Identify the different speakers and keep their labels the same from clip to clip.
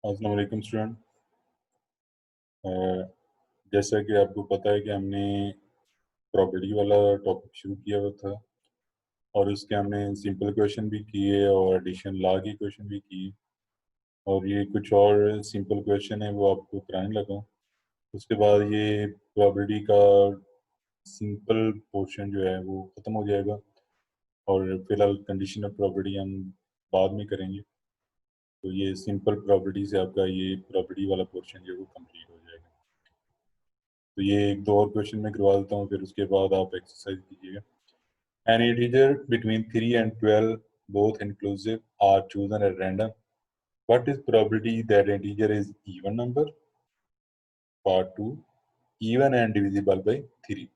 Speaker 1: अस्सलाम वालेकुम स्टूडेंट। जैसा कि आपको पता है कि हमने प्रॉपर्टी वाला टॉपिक शुरू किया हुआ था और उसके हमने सिंपल क्वेश्चन भी किए और एडिशन लॉ के क्वेश्चन भी किए और ये कुछ और सिंपल क्वेश्चन है वो आपको कराने लगा। उसके बाद ये प्रॉपर्टी का सिंपल पोर्शन जो है वो ख़त्म हो जाएगा और फिलहाल कंडीशनल प्रॉपर्टी हम बाद में करेंगे। तो ये सिंपल प्रॉपर्टी से आपका ये प्रॉपर्टी वाला पोर्शन जो है वो कंप्लीट हो जाएगा। तो ये एक दो और क्वेश्चन मैं करवा देता हूँ, फिर उसके बाद आप एक्सरसाइज कीजिएगा। An integer between 3 and 12, both inclusive, are chosen at random. What is probability that integer is even number? Part 2, even and divisible by 3.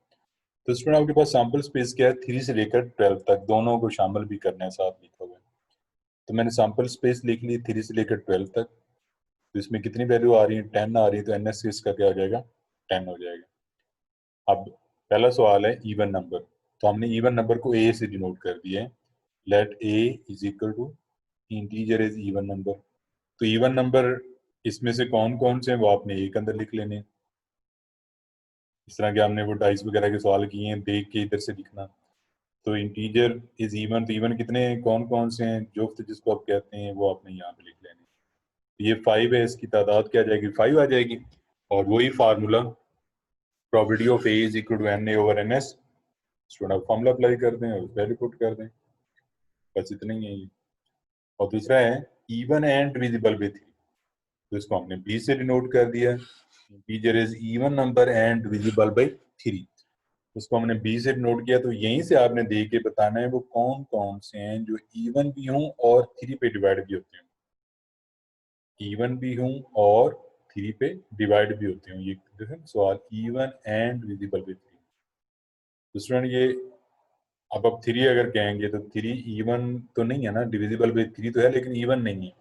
Speaker 1: तो स्टूडेंट आपके पास सैम्पल स्पेस क्या है? 3 से लेकर 12 तक दोनों को शामिल भी करना है, साथ लिखा हुआ है। तो मैंने सैम्पल स्पेस लिख ली 3 से लेकर 12 तक। तो इसमें कितनी वैल्यू आ रही है? 10 आ रही है, तो एन एस इसका क्या हो जाएगा? 10 हो जाएगा। अब पहला सवाल है इवन नंबर, तो हमने इवन नंबर को ए से डिनोट कर दिया है। Let A is equal to integer is even number. तो इवन नंबर इसमें से कौन कौन से हैं वो आपने ए के अंदर लिख लेने हैं। इस तरह के हमने वो डाइस वगैरह के सवाल किए हैं, देख के इधर से लिखना। तो इंटीजर इज इवन, तो इवन कितने कौन कौन से हैं, जुफ्त जिसको आप कहते हैं, वो आपने यहाँ पे लिख लेने। तो ये 5 है, इसकी तादाद क्या आ जाएगी? 5 आ जाएगी। और वही formula probability of A is equal to n A over n S. Student आप फॉर्मूला अप्लाई कर दें और वैल्यू पुट कर दें, बस इतना ही है ये। और दूसरा है इवन एंड डिविजिबल बाय 3, तो इसको हमने बी से डिनोट कर दिया। Integer is even number and divisible by 3, उसको हमने बी से डिनोट किया। तो यहीं से आपने दे के बताना है वो कौन कौन से हैं जो इवन भी हों और 3 पे डिवाइड भी होते हैं। इवन भी हों और 3 पे डिवाइड भी होते हैं, ये देखें सवाल, इवन एंड डिविजिबल बाय 3। तो स्टूडेंट ये अब आप 3 अगर कहेंगे तो 3 इवन तो नहीं है ना, डिविजिबल बाय 3 तो है लेकिन इवन नहीं है।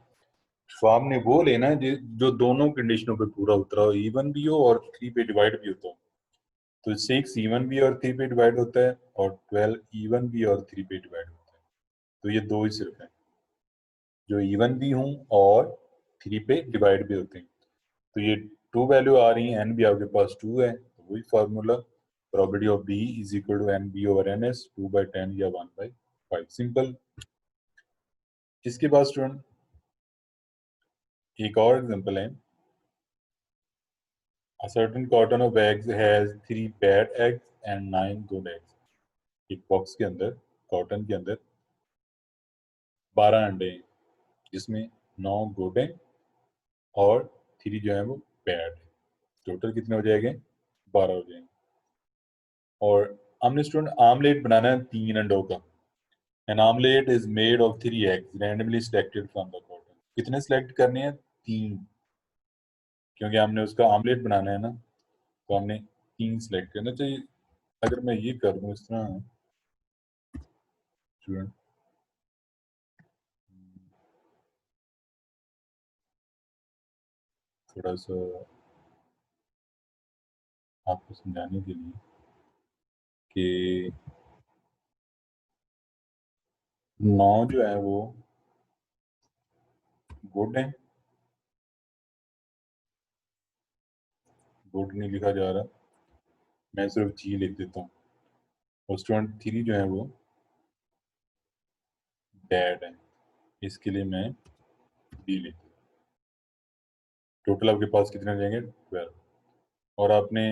Speaker 1: तो आपने वो लेना है जो दोनों कंडीशनों पे पूरा उतरा हो, इवन भी हो और 3 पे डिवाइड भी होता हो। तो 6 इवन भी और 3 पे डिवाइड होता है और 12 इवन भी और 3 पे डिवाइड होता है। तो ये दो ही सिर्फ है जो इवन भी हों और 3 पे डिवाइड भी होते हैं। तो ये 2 वैल्यू आ रही है, एन भी आपके पास 2 है, तो वही formula probability of B is equal to n B over n S, 2/10 या 1/5, सिंपल। इसके बाद स्टूडेंट एक और एग्जांपल है। A certain carton of eggs has 3 bad eggs and 9 good eggs. एक बॉक्स के अंदर, कॉटन के अंदर 12 अंडे हैं जिसमें 9 गुड हैं और 3 जो है वो बैड है। टोटल कितने हो जाएंगे? 12 हो जाएंगे। और हमने स्टूडेंट आमलेट बनाना है 3 अंडों का। An omelette is made of 3 eggs randomly selected from the carton. कितने सेलेक्ट करने हैं? 3, क्योंकि हमने उसका आमलेट बनाना है ना, तो हमने 3 सेलेक्ट करना चाहिए। अगर मैं ये कर दूं इस तरह स्टूडेंट, थोड़ा सा आपको समझाने के लिए कि 9 जो है वो गुड है, गुड नहीं लिखा जा रहा, मैं सिर्फ जी लिख देता हूँ। और स्टूडेंट 3 जो है वो बैड है, इसके लिए मैं डी लिख दूँ। टोटल आपके पास कितने हो जाएंगे? 12। और आपने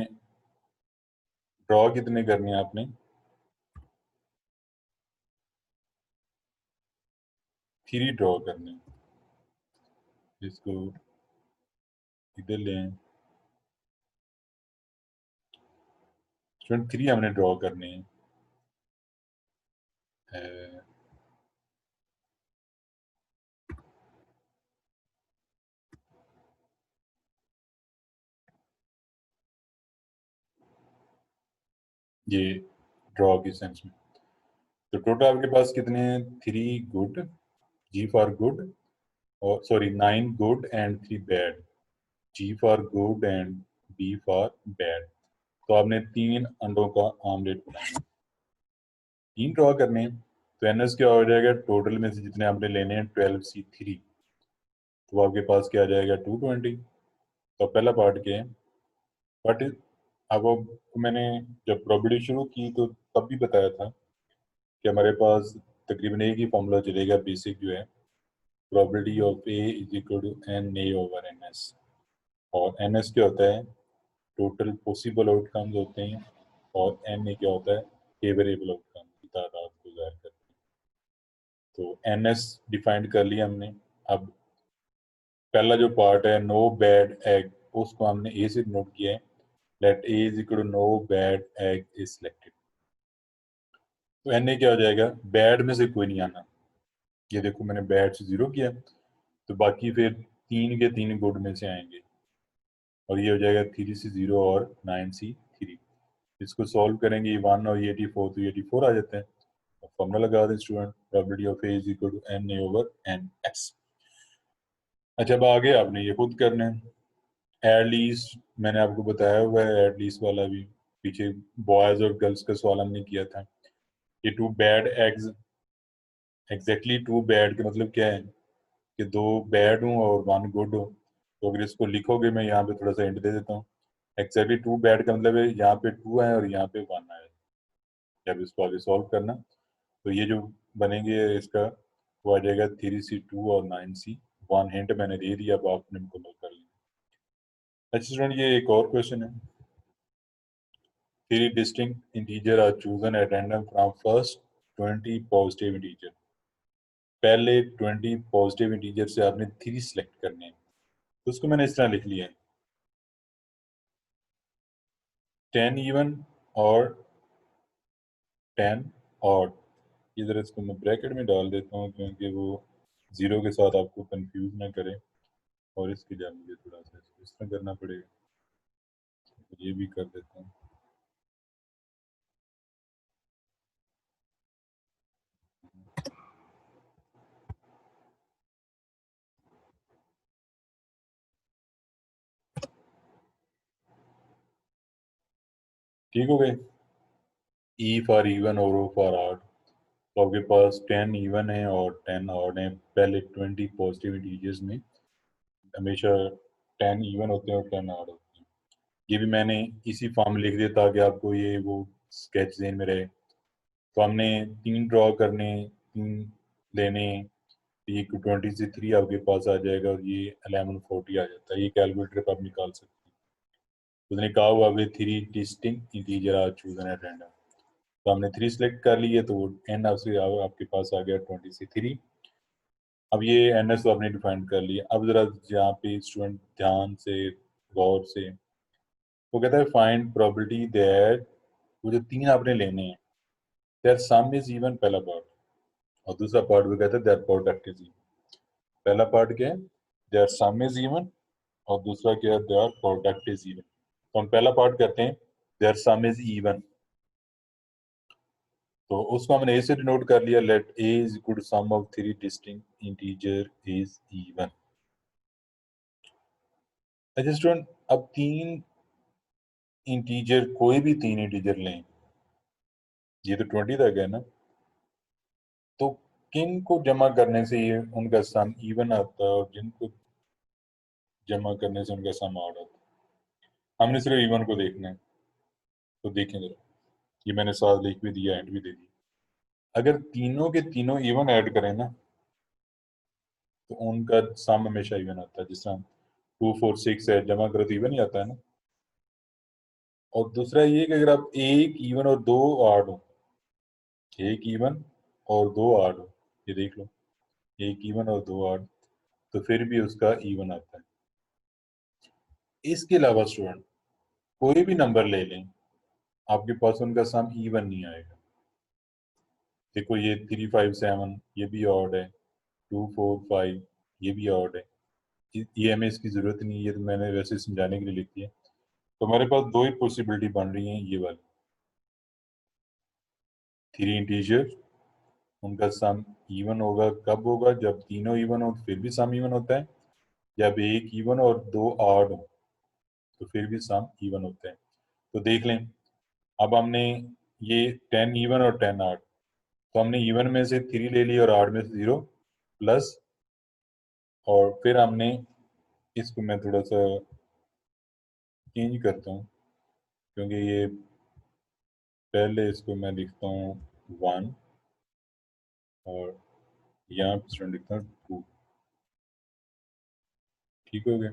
Speaker 1: ड्रॉ कितने करने हैं? आपने 3 ड्रॉ करने हैं, इसको इधर ले आए। स्टूडेंट 3 हमने ड्रॉ करने हैं। ये ड्रॉ के सेंस में तो टोटल आपके पास कितने हैं? 3 गुड, जी फॉर गुड, और sorry 9 good and 3 bad, G for good and B for bad. तो आपने 3 अंडों का आमलेट बनाना है, 3 ड्रॉ करने हैं। तो एन एस क्या हो जाएगा? टोटल में से जितने आपने लेने हैं 12C3, तो आपके पास क्या आ जाएगा 220। तो पहला पार्ट क्या है, बट अब मैंने जब प्रोबेबिलिटी शुरू की तो तब भी बताया था कि हमारे पास तकरीबन एक ही फॉर्मूला चलेगा बेसिक जो है, probability of A is equal to n A over n S. और एन एस क्या होता है, टोटल पॉसिबल आउटकम्स होते हैं, और एन ए क्या होता है, फेवरेबल आउटकम की तादाद को ज़ाहिर करते हैं। तो एन एस डिफाइंड कर लिया हमने। अब पहला जो पार्ट है नो बैड एग, उसको हमने ए से नोट किया है, let A is equal to no bad egg is selected. तो एन ए क्या हो जाएगा, बैड में से कोई नहीं आना। ये देखो मैंने बैड से 0 किया, तो बाकी फिर 3 के 3 गुड में से आएंगे, और ये हो जाएगा 3 से 0 और 9 से 3। इसको सॉल्व करेंगे, 1 और ये 84, तो 84 आ जाते हैं। फॉर्मूला लगा दें student, probability of A is equal to n A over n S. अच्छा, अब आगे आपने ये खुद करना है। एट लीस्ट मैंने आपको बताया हुआ है, एट लीस्ट वाला भी पीछे बॉयज और गर्ल्स का सवाल हमने किया था। ये two bad eggs, exactly two bad का मतलब क्या है कि 2 बैड हूँ और 1 गुड हो। तो अगर इसको लिखोगे, मैं यहाँ पे थोड़ा सा हिंट दे देता हूँ। एग्जैक्टली 2 बैड का मतलब है यहाँ पे 2 है और यहाँ पे 1 है। जब इसको आगे सॉल्व करना, तो ये जो बनेंगे इसका, वो आ जाएगा 3C2 और 9C1। हिंट मैंने दे दिया, अब आपने मुकम्मल कर लिया। अच्छा स्टूडेंट, ये एक और क्वेश्चन है। 3 distinct integer are chosen at random from first 20 positive integer। पहले 20 पॉजिटिव इंटीजर से आपने 3 सिलेक्ट करने हैं। तो उसको मैंने इस तरह लिख लिया है, 10 इवन और 10 ऑड। इधर इसको मैं ब्रैकेट में डाल देता हूँ क्योंकि वो 0 के साथ आपको कंफ्यूज ना करे, और इसके लिए मुझे थोड़ा सा इसको इस तरह करना पड़ेगा। तो ये भी कर देता हूँ। ठीक हो गए, ई फॉर इवन और ओ फॉर ऑड। तो आपके पास 10 इवन है और 10 ऑड है। पहले 20 पॉजिटिव इंटीजर्स में हमेशा 10 इवन होते हैं और 10 ऑड होते हैं। ये भी मैंने इसी फॉर्म में लिख दिया ताकि आपको ये वो स्केच ज़हन में रहे। तो हमने 3 ड्रॉ करने, 3 लेने, ये 20 से 3 आपके पास आ जाएगा और ये 1140 आ जाता है। ये कैलकुलेटर पर आप निकाल सकते हैं। तो उसने कहा हुआ वे 3 distinct integer are chosen at random. तो हमने 3 सेलेक्ट कर लिए, तो एन आपके पास आ गया 20 से 3। अब ये एन एस तो आपने डिफाइन कर लिया। अब जरा यहाँ पे स्टूडेंट ध्यान से, गौर से, वो कहता है फाइंड प्रोबेबिलिटी दैट, वो जो 3 आपने लेने हैं, दैट सम इज इवन, पहला पार्ट। और दूसरा पार्ट वो कहता है दैट प्रोडक्ट इज इवन। पहला पार्ट क्या है, दैट सम इज इवन, और दूसरा क्या है, दैट प्रोडक्ट इज इवन। तो हम पहला पार्ट कहते हैं दैट सम इज इवन, तो उसको हमने ए से डिनोट कर लिया, let A is equal to sum of 3 distinct integer is even. अच्छा स्टूडेंट, अब 3 इंटीजर, कोई भी 3 इंटीजर लें, ये तो 20 तक है ना, तो किन को जमा करने से ये उनका सम इवन आता है और जिनको जमा करने से उनका सम ऑड आता है। हमने सिर्फ इवन को देखना है। तो देखें जरा, ये मैंने साथ लिख भी दिया, एंड भी दे दिया। अगर तीनों के तीनों इवन ऐड करें ना, तो उनका सम हमेशा इवन आता है। जिस तरह 2 4 6 है, जमा करो तो इवन ही आता है ना। और दूसरा ये कि अगर आप एक इवन और 2 ऑड हो, एक इवन और 2 ऑड हो, ये देख लो, एक इवन और 2 ऑड, तो फिर भी उसका इवन आता है। इसके अलावा स्टूडेंट कोई भी नंबर ले लें, आपके पास उनका सम इवन नहीं आएगा। देखो ये 3 5 7, ये भी ऑड है, 2 4 5, ये भी ऑड है। ये हमें इसकी जरूरत नहीं है, ये तो मैंने वैसे समझाने के लिए लिखी है। तो हमारे पास 2 ही पॉसिबिलिटी बन रही हैं, ये वाली 3 इंटीजर, उनका सम इवन होगा। कब होगा, जब तीनों इवन हो तो फिर भी सम इवन होता है, जब एक इवन और 2 ऑड हो तो फिर भी सम इवन होता है। तो देख लें, अब हमने ये 10 इवन और 10 ऑड, तो हमने इवन में से 3 ले ली और ऑड में से 0 प्लस और फिर हमने इसको मैं थोड़ा सा चेंज करता हूँ, क्योंकि ये पहले इसको मैं लिखता हूँ 1 और यहाँ पे स्टूडेंट लिखता हूँ 2। ठीक हो गया।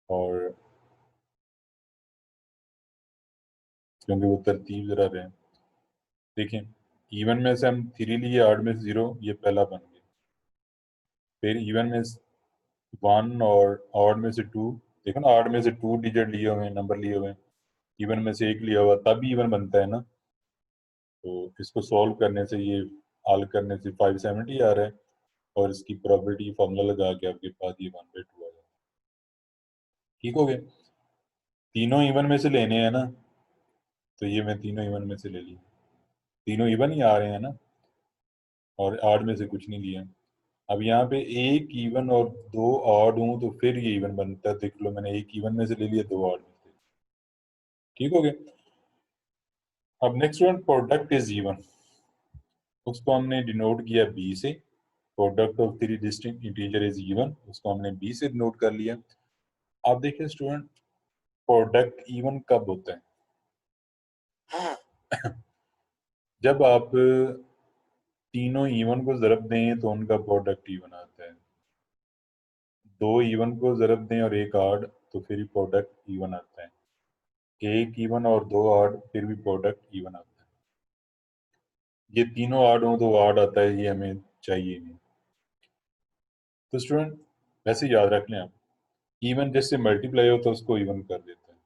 Speaker 1: और क्योंकि वो तरतीब जरा रहे, देखें इवन में से हम 3 लिए, ऑड में से 0, ये पहला बन गया। फिर इवन में 1 और ऑड में से 2, देखो ना ऑड में से 2 डिजिट लिए हुए हैं, नंबर लिए हुए हैं, इवन में से 1 लिया हुआ, तभी इवन बनता है ना। तो इसको सॉल्व करने से, ये हल करने से 570 आ रहा है, और इसकी प्रोबेबिलिटी फॉर्मूला लगा के आपके पास ये 1/2 आ जाए। ठीक हो गया। तीनों इवन में से लेने हैं ना, तो ये मैं तीनों इवन में से ले लिया, तीनों इवन ही आ रहे हैं ना, और ऑड में से कुछ नहीं लिया। अब यहाँ पे एक इवन और 2 ऑड हूँ तो फिर ये इवन बनता है। देख लो, मैंने एक इवन में से ले लिया, 2 ऑड में से। ठीक हो गया। अब next one, product is even, उसको हमने डिनोट किया बी से। Product of 3 distinct integer is even, उसको हमने बी से डिनोट कर लिया। आप देखिए स्टूडेंट, प्रोडक्ट इवन कब होता है? जब आप तीनों इवन को ज़रब दें तो उनका प्रोडक्ट इवन आता है। 2 इवन को ज़रब दें और 1 ऑड, तो फिर ही प्रोडक्ट इवन आता है। 1 इवन और 2 ऑड, फिर भी प्रोडक्ट इवन आता है। ये तीनों ऑड हो तो ऑड आता है, ये हमें चाहिए नहीं। तो स्टूडेंट वैसे याद रख लें आप, इवन जिससे मल्टीप्लाई होता है उसको इवन कर देता है।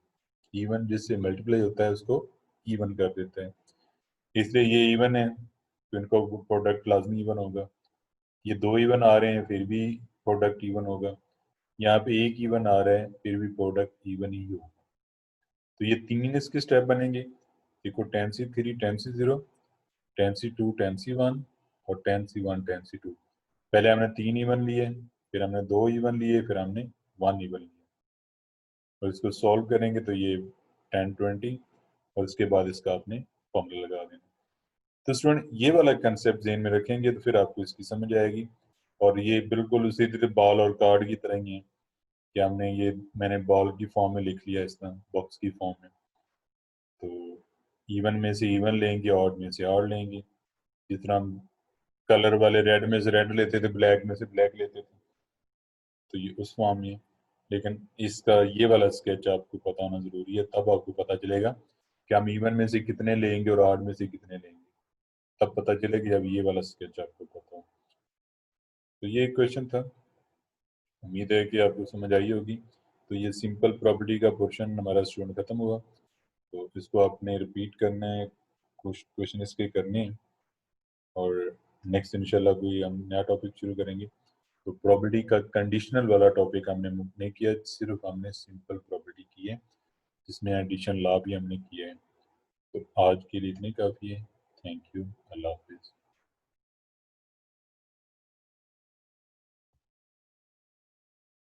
Speaker 1: इवन जिससे मल्टीप्लाई होता है उसको इवन कर देता है। इसलिए ये इवन है तो इनका प्रोडक्ट लाजमी इवन होगा। ये 2 इवन आ रहे हैं फिर भी प्रोडक्ट इवन होगा। यहाँ पे 1 इवन आ रहा है फिर भी प्रोडक्ट इवन ही होगा। तो ये 3 इसके स्टेप बनेंगे। देखो 10C3 10C0 10C2 10C1 और 10C1 10C2। पहले हमने 3 इवन लिए, फिर हमने 2 इवन लिए, फिर हमने 1 इवन लिया, और इसको सॉल्व करेंगे तो ये 10 20, और इसके बाद इसका आपने फॉर्मूला लगा देना। तो स्टूडेंट ये वाला कंसेप्ट ज़हन में रखेंगे तो फिर आपको इसकी समझ आएगी। और ये बिल्कुल उसी तरह बॉल और कार्ड की तरह ही है कि हमने ये, मैंने बॉल की फॉर्म में लिख लिया, इस तरह बॉक्स की फॉर्म में। तो इवन में से इवन लेंगे, ऑड में से ऑड लेंगे। जिस तरह हम कलर वाले रेड में से रेड लेते थे, ब्लैक में से ब्लैक लेते थे, तो ये उस फॉर्म में। लेकिन इसका ये वाला स्केच आपको पता होना ज़रूरी है, तब आपको पता चलेगा कि हम इवन में से कितने लेंगे और ऑड में से कितने लेंगे। तब पता चलेगा जब ये वाला स्केच आपको पता हो। तो ये एक क्वेश्चन था, उम्मीद है कि आपको समझ आई होगी। तो ये सिंपल प्रॉपर्टी का पोर्शन हमारा स्टूडेंट खत्म हुआ। तो इसको आपने रिपीट करना है, कुछ क्वेश्चन इसके करने हैं, और नेक्स्ट इंशाल्लाह कोई हम नया टॉपिक शुरू करेंगे। तो प्रॉपर्टी का कंडीशनल वाला टॉपिक हमने नहीं किया, सिर्फ हमने सिंपल प्रॉपर्टी की है, जिसमें एडिशन लॉ भी हमने किया है। तो आज के लिए इतनी काफ़ी है। थैंक यू, अल्लाह हाफिज़।